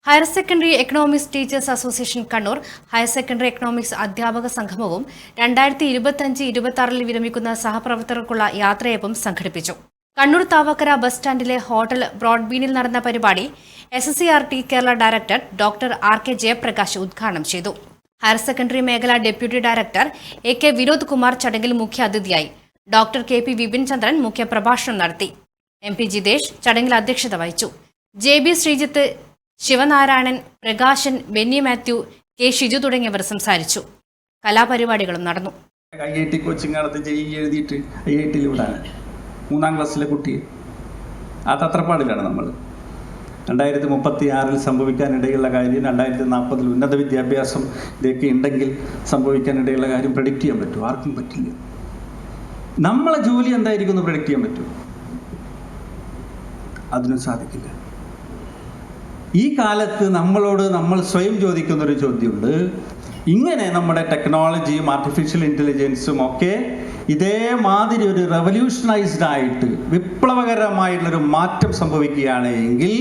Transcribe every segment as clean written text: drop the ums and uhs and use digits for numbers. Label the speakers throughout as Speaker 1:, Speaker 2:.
Speaker 1: Higher secondary economics teachers association Kannur higher secondary economics അധ്യാപക സംഗമവും 2025-26 വിരമിക്കുന്ന സഹപ്രവർത്തകർക്കുള്ള യാത്രയപ്പും സംഘടിപ്പിച്ചു. കണ്ണൂർ താവക്കര ബസ് സ്റ്റാൻഡിലെ ഹോട്ടൽ ബ്രോഡ്ബീനിൽ നടന്ന പരിപാടി SSCRT Kerala director doctor RK Jayaprakash ഉദ്ഘാടനം ചെയ്തു. ഹയർ സെക്കൻഡറി മേഖല deputy director AK Vinod Kumar ചടങ്ങിൽ മുഖ്യാതിഥിയായി. ഡോക്ടർ KP വിപിൻ ചന്ദ്രൻ മുഖ്യപ്രഭാഷണം നടത്തി. MP ജിതേഷ് ചടങ്ങിൽ അധ്യക്ഷത വഹിച്ചു. JB ശ്രീജിത്ത്, ശിവനാരായണൻ, പ്രകാശൻ, ബെന്നി മാത്യു, K ഷിജു തുടങ്ങിയവർ സംസാരിച്ചു. കലാപരിപാടികളും നടന്നു.
Speaker 2: IIT കോച്ചിങ് നടത്തി എഴുതിയിട്ട് IIT വിടാണ് 3ാം ക്ലാസ്സിലെ കുട്ടി. ആ തത്രപ്പാടിലാണ് നമ്മൾ. 2036 സംഭവിക്കാനിടയുള്ള കാര്യം 2040 ഉന്നത വിദ്യാഭ്യാസം ഇതൊക്കെ ഉണ്ടെങ്കിൽ സംഭവിക്കാനിടയുള്ള കാര്യം പ്രഡിക്റ്റ് ചെയ്യാൻ പറ്റും? ആർക്കും പറ്റില്ല. നമ്മളെ ജോലി എന്തായിരിക്കും എന്ന് പ്രഡിക്റ്റ് ചെയ്യാൻ പറ്റും? അതിനും സാധിക്കില്ല. ഈ കാലത്ത് നമ്മളോട് നമ്മൾ സ്വയം ചോദിക്കുന്നൊരു ചോദ്യമുണ്ട്. ഇങ്ങനെ നമ്മുടെ ടെക്നോളജിയും ആർട്ടിഫിഷ്യൽ ഇൻ്റലിജൻസും ഒക്കെ ഇതേമാതിരി ഒരു റെവല്യൂഷണൈസ്ഡ് ആയിട്ട് വിപ്ലവകരമായിട്ടുള്ളൊരു മാറ്റം സംഭവിക്കുകയാണ് എങ്കിൽ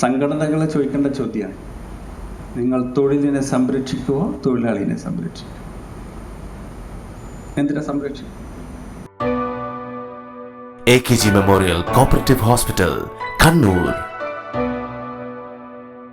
Speaker 2: സംഘടനകളെ ചോദിക്കേണ്ട ചോദ്യമാണ്, നിങ്ങൾ തൊഴിലിനെ സംരക്ഷിക്കുമോ തൊഴിലാളിനെ സംരക്ഷിക്കുമോ? എന്തിനാ സംരക്ഷിക്കും?
Speaker 3: AKG Memorial Cooperative Hospital, Kannur.